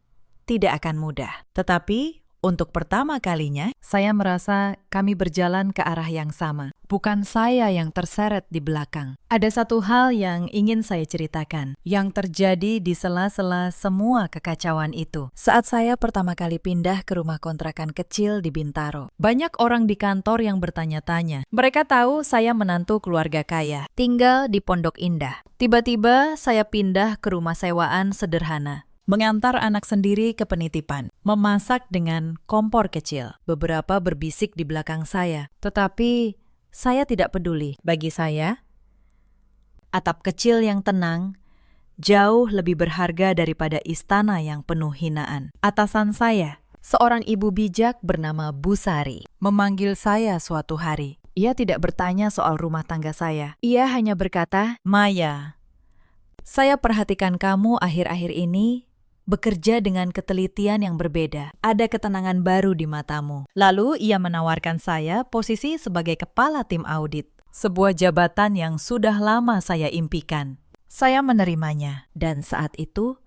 [SPEAKER 1] tidak akan mudah. Tetapi, untuk pertama kalinya, saya merasa kami berjalan ke arah yang sama. Bukan saya yang terseret di belakang. Ada satu hal yang ingin saya ceritakan, yang terjadi di sela-sela semua kekacauan itu. Saat saya pertama kali pindah ke rumah kontrakan kecil di Bintaro, banyak orang di kantor yang bertanya-tanya. Mereka tahu saya menantu keluarga kaya, tinggal di Pondok Indah. Tiba-tiba saya pindah ke rumah sewaan sederhana, mengantar anak sendiri ke penitipan, memasak dengan kompor kecil. Beberapa berbisik di belakang saya, tetapi saya tidak peduli. Bagi saya, atap kecil yang tenang jauh lebih berharga daripada istana yang penuh hinaan. Atasan saya, seorang ibu bijak bernama Bu Sari, memanggil saya suatu hari. Ia tidak bertanya soal rumah tangga saya. Ia hanya berkata, Maya, saya perhatikan kamu akhir-akhir ini bekerja dengan ketelitian yang berbeda. Ada ketenangan baru di matamu. Lalu ia menawarkan saya posisi sebagai kepala tim audit, sebuah jabatan yang sudah lama saya impikan. Saya menerimanya, dan saat itu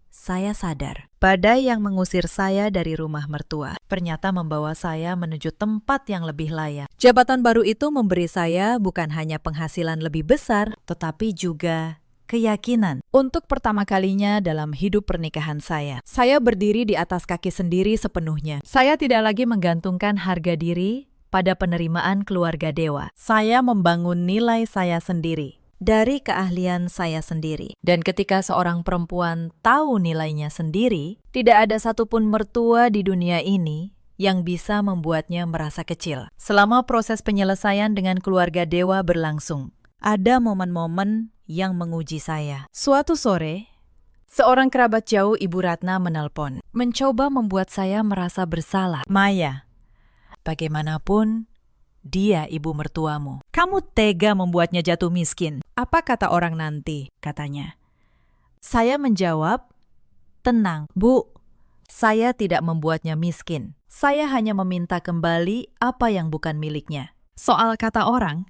[SPEAKER 1] saya sadar. Badai yang mengusir saya dari rumah mertua ternyata membawa saya menuju tempat yang lebih layak. Jabatan baru itu memberi saya bukan hanya penghasilan lebih besar, tetapi juga keyakinan. Untuk pertama kalinya dalam hidup pernikahan saya berdiri di atas kaki sendiri sepenuhnya. Saya tidak lagi menggantungkan harga diri pada penerimaan keluarga dewa. Saya membangun nilai saya sendiri dari keahlian saya sendiri. Dan ketika seorang perempuan tahu nilainya sendiri, tidak ada satupun mertua di dunia ini yang bisa membuatnya merasa kecil. Selama proses penyelesaian dengan keluarga dewa berlangsung, ada momen-momen yang menguji saya. Suatu sore, seorang kerabat jauh Ibu Ratna menelpon, mencoba membuat saya merasa bersalah. Maya, bagaimanapun dia ibu mertuamu. Kamu tega membuatnya jatuh miskin. Apa kata orang nanti, katanya. Saya menjawab, tenang, Bu. Saya tidak membuatnya miskin. Saya hanya meminta kembali apa yang bukan miliknya. Soal kata orang,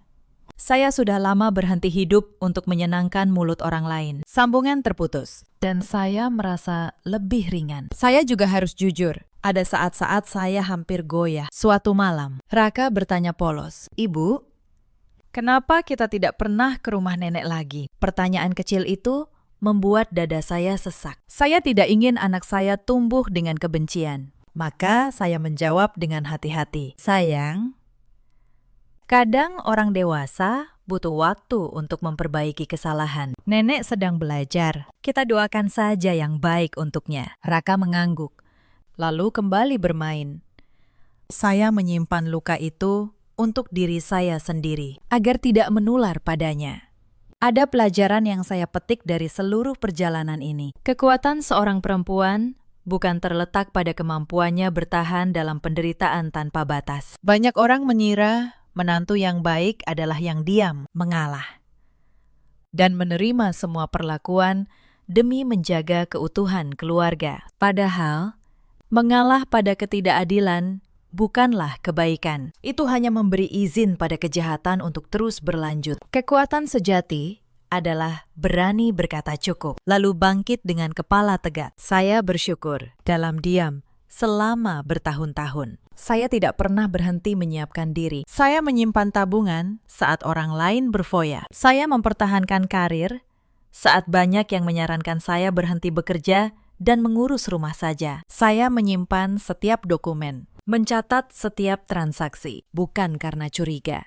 [SPEAKER 1] saya sudah lama berhenti hidup untuk menyenangkan mulut orang lain. Sambungan terputus, dan saya merasa lebih ringan. Saya juga harus jujur. Ada saat-saat saya hampir goyah. Suatu malam, Raka bertanya polos, "Ibu, kenapa kita tidak pernah ke rumah nenek lagi?" Pertanyaan kecil itu membuat dada saya sesak. Saya tidak ingin anak saya tumbuh dengan kebencian. Maka saya menjawab dengan hati-hati, "Sayang, kadang orang dewasa butuh waktu untuk memperbaiki kesalahan. Nenek sedang belajar. Kita doakan saja yang baik untuknya." Raka mengangguk, lalu kembali bermain. Saya menyimpan luka itu untuk diri saya sendiri, agar tidak menular padanya. Ada pelajaran yang saya petik dari seluruh perjalanan ini. Kekuatan seorang perempuan bukan terletak pada kemampuannya bertahan dalam penderitaan tanpa batas. Banyak orang mengira menantu yang baik adalah yang diam, mengalah, dan menerima semua perlakuan demi menjaga keutuhan keluarga. Padahal, mengalah pada ketidakadilan bukanlah kebaikan. Itu hanya memberi izin pada kejahatan untuk terus berlanjut. Kekuatan sejati adalah berani berkata cukup, lalu bangkit dengan kepala tegak. Saya bersyukur dalam diam selama bertahun-tahun. Saya tidak pernah berhenti menyiapkan diri. Saya menyimpan tabungan saat orang lain berfoya. Saya mempertahankan karir saat banyak yang menyarankan saya berhenti bekerja dan mengurus rumah saja. Saya menyimpan setiap dokumen, mencatat setiap transaksi, bukan karena curiga,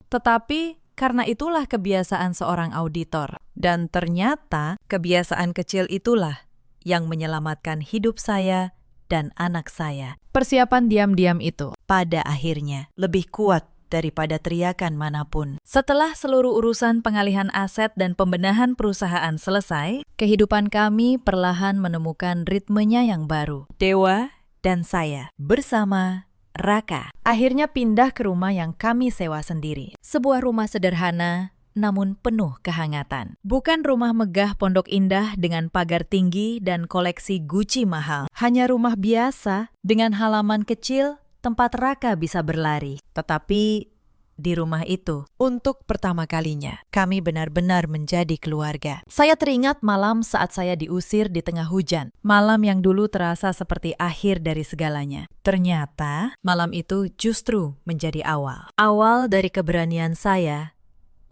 [SPEAKER 1] tetapi karena itulah kebiasaan seorang auditor. Dan ternyata kebiasaan kecil itulah yang menyelamatkan hidup saya dan anak saya. Persiapan diam-diam itu pada akhirnya lebih kuat daripada teriakan manapun. Setelah seluruh urusan pengalihan aset dan pembenahan perusahaan selesai, kehidupan kami perlahan menemukan ritmenya yang baru. Dewa dan saya bersama Raka akhirnya pindah ke rumah yang kami sewa sendiri. Sebuah rumah sederhana namun penuh kehangatan. Bukan rumah megah pondok indah dengan pagar tinggi dan koleksi Gucci mahal. Hanya rumah biasa dengan halaman kecil tempat Raka bisa berlari. Tetapi di rumah itu, untuk pertama kalinya, kami benar-benar menjadi keluarga. Saya teringat malam saat saya diusir di tengah hujan. Malam yang dulu terasa seperti akhir dari segalanya. Ternyata, malam itu justru menjadi awal. Awal dari keberanian saya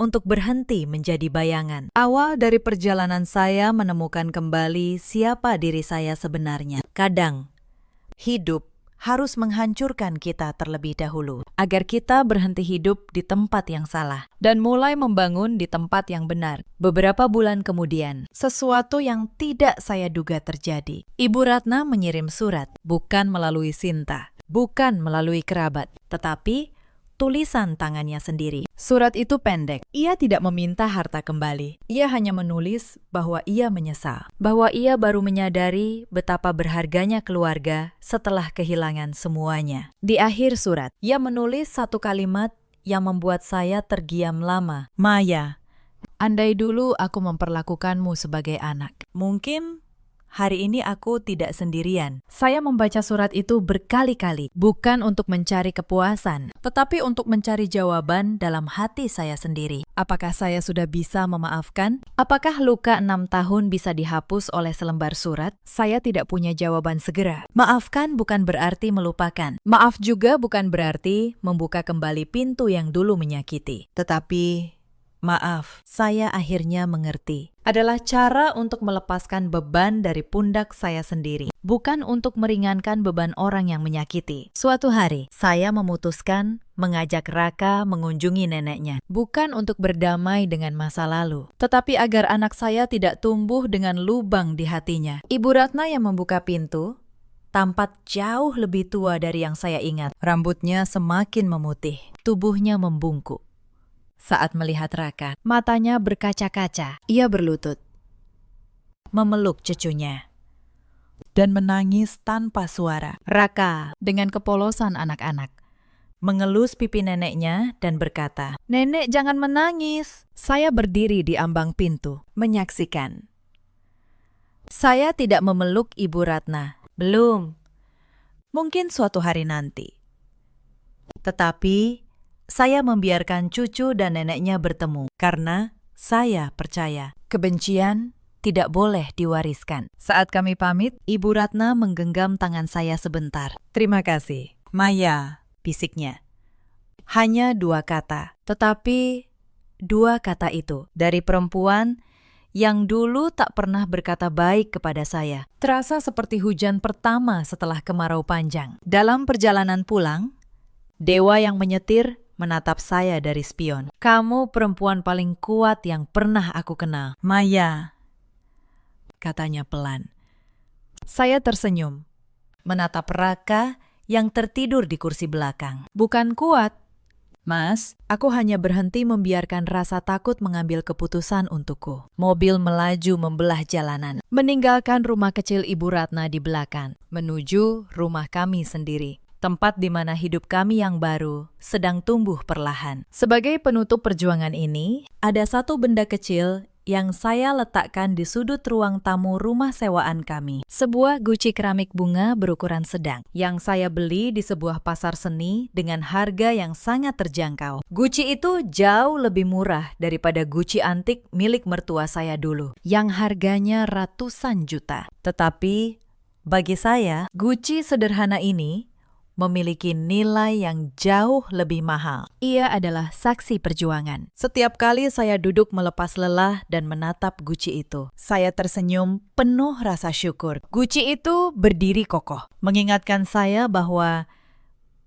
[SPEAKER 1] untuk berhenti menjadi bayangan. Awal dari perjalanan saya menemukan kembali siapa diri saya sebenarnya. Kadang, hidup harus menghancurkan kita terlebih dahulu, agar kita berhenti hidup di tempat yang salah dan mulai membangun di tempat yang benar. Beberapa bulan kemudian, sesuatu yang tidak saya duga terjadi. Ibu Ratna mengirim surat, bukan melalui Sinta, bukan melalui kerabat, tetapi tulisan tangannya sendiri. Surat itu pendek. Ia tidak meminta harta kembali. Ia hanya menulis bahwa ia menyesal, bahwa ia baru menyadari betapa berharganya keluarga setelah kehilangan semuanya. Di akhir surat, ia menulis satu kalimat yang membuat saya terdiam lama. "Maya, andai dulu aku memperlakukanmu sebagai anak, mungkin hari ini aku tidak sendirian. Saya membaca surat itu berkali-kali, bukan untuk mencari kepuasan, tetapi untuk mencari jawaban dalam hati saya sendiri. Apakah saya sudah bisa memaafkan? Apakah luka 6 tahun bisa dihapus oleh selembar surat? Saya tidak punya jawaban segera. Maafkan bukan berarti melupakan. Maaf juga bukan berarti membuka kembali pintu yang dulu menyakiti. Tetapi maaf, saya akhirnya mengerti. Adalah cara untuk melepaskan beban dari pundak saya sendiri, bukan untuk meringankan beban orang yang menyakiti. Suatu hari, saya memutuskan mengajak Raka mengunjungi neneknya, bukan untuk berdamai dengan masa lalu, tetapi agar anak saya tidak tumbuh dengan lubang di hatinya. Ibu Ratna yang membuka pintu tampak jauh lebih tua dari yang saya ingat. Rambutnya semakin memutih, tubuhnya membungkuk. Saat melihat Raka, matanya berkaca-kaca. Ia berlutut, memeluk cucunya, dan menangis tanpa suara. Raka, dengan kepolosan anak-anak, mengelus pipi neneknya dan berkata, "Nenek, jangan menangis." Saya berdiri di ambang pintu, menyaksikan. Saya tidak memeluk Ibu Ratna. Belum. Mungkin suatu hari nanti. Tetapi saya membiarkan cucu dan neneknya bertemu karena saya percaya kebencian tidak boleh diwariskan. Saat kami pamit, Ibu Ratna menggenggam tangan saya sebentar. "Terima kasih, Maya," bisiknya. Hanya 2 kata, tetapi 2 kata itu dari perempuan yang dulu tak pernah berkata baik kepada saya. Terasa seperti hujan pertama setelah kemarau panjang. Dalam perjalanan pulang, Dewa yang menyetir menatap saya dari spion. "Kamu perempuan paling kuat yang pernah aku kenal, Maya," katanya pelan. Saya tersenyum, menatap Raka yang tertidur di kursi belakang. "Bukan kuat, Mas, aku hanya berhenti membiarkan rasa takut mengambil keputusan untukku." Mobil melaju membelah jalanan, meninggalkan rumah kecil Ibu Ratna di belakang, menuju rumah kami sendiri. Tempat di mana hidup kami yang baru sedang tumbuh perlahan. Sebagai penutup perjuangan ini, ada satu benda kecil yang saya letakkan di sudut ruang tamu rumah sewaan kami. Sebuah guci keramik bunga berukuran sedang, yang saya beli di sebuah pasar seni dengan harga yang sangat terjangkau. Guci itu jauh lebih murah daripada guci antik milik mertua saya dulu, yang harganya ratusan juta. Tetapi, bagi saya, guci sederhana ini memiliki nilai yang jauh lebih mahal. Ia adalah saksi perjuangan. Setiap kali saya duduk melepas lelah dan menatap guci itu, saya tersenyum penuh rasa syukur. Guci itu berdiri kokoh, mengingatkan saya bahwa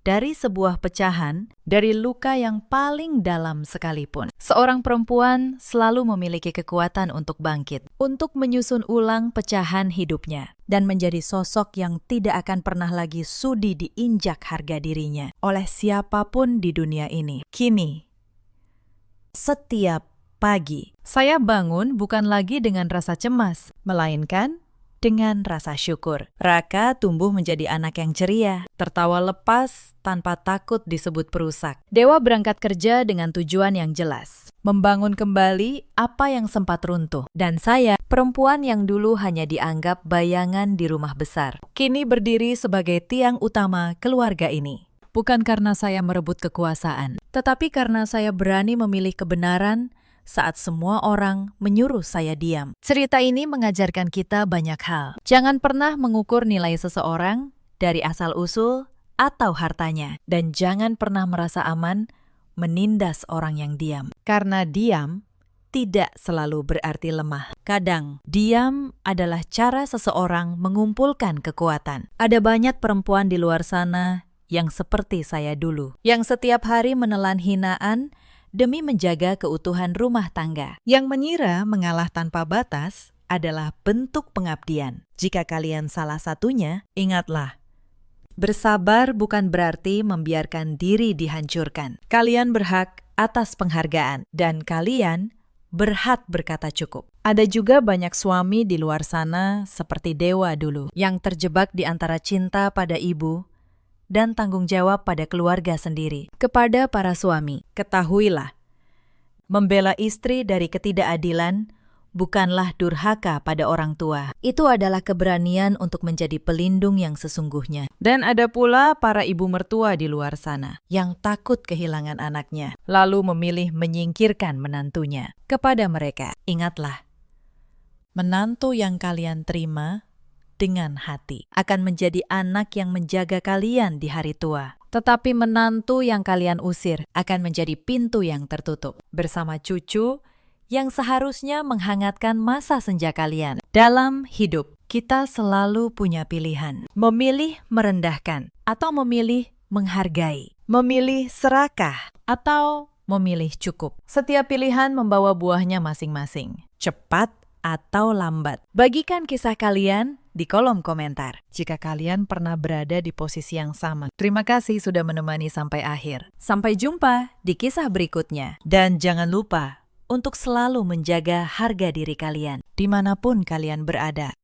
[SPEAKER 1] dari sebuah pecahan, dari luka yang paling dalam sekalipun, seorang perempuan selalu memiliki kekuatan untuk bangkit, untuk menyusun ulang pecahan hidupnya, dan menjadi sosok yang tidak akan pernah lagi sudi diinjak harga dirinya oleh siapapun di dunia ini. Kini, setiap pagi, saya bangun bukan lagi dengan rasa cemas, melainkan dengan rasa syukur. Raka tumbuh menjadi anak yang ceria, tertawa lepas tanpa takut disebut perusak. Dewa berangkat kerja dengan tujuan yang jelas, membangun kembali apa yang sempat runtuh. Dan saya, perempuan yang dulu hanya dianggap bayangan di rumah besar, kini berdiri sebagai tiang utama keluarga ini. Bukan karena saya merebut kekuasaan, tetapi karena saya berani memilih kebenaran saat semua orang menyuruh saya diam. Cerita ini mengajarkan kita banyak hal. Jangan pernah mengukur nilai seseorang dari asal-usul atau hartanya. Dan jangan pernah merasa aman menindas orang yang diam. Karena diam tidak selalu berarti lemah. Kadang, diam adalah cara seseorang mengumpulkan kekuatan. Ada banyak perempuan di luar sana yang seperti saya dulu, yang setiap hari menelan hinaan demi menjaga keutuhan rumah tangga, yang mengira mengalah tanpa batas adalah bentuk pengabdian. Jika kalian salah satunya, ingatlah, bersabar bukan berarti membiarkan diri dihancurkan. Kalian berhak atas penghargaan, dan kalian berhak berkata cukup. Ada juga banyak suami di luar sana seperti Dewa dulu, yang terjebak di antara cinta pada ibu dan tanggung jawab pada keluarga sendiri. Kepada para suami, ketahuilah, membela istri dari ketidakadilan bukanlah durhaka pada orang tua. Itu adalah keberanian untuk menjadi pelindung yang sesungguhnya. Dan ada pula para ibu mertua di luar sana yang takut kehilangan anaknya, lalu memilih menyingkirkan menantunya. Kepada mereka, ingatlah, menantu yang kalian terima dengan hati akan menjadi anak yang menjaga kalian di hari tua. Tetapi menantu yang kalian usir akan menjadi pintu yang tertutup bersama cucu yang seharusnya menghangatkan masa senja kalian. Dalam hidup, kita selalu punya pilihan. Memilih merendahkan atau memilih menghargai. Memilih serakah atau memilih cukup. Setiap pilihan membawa buahnya masing-masing. Cepat atau lambat. Bagikan kisah kalian di kolom komentar jika kalian pernah berada di posisi yang sama. Terima kasih sudah menemani sampai akhir. Sampai jumpa di kisah berikutnya. Dan jangan lupa untuk selalu menjaga harga diri kalian dimanapun kalian berada.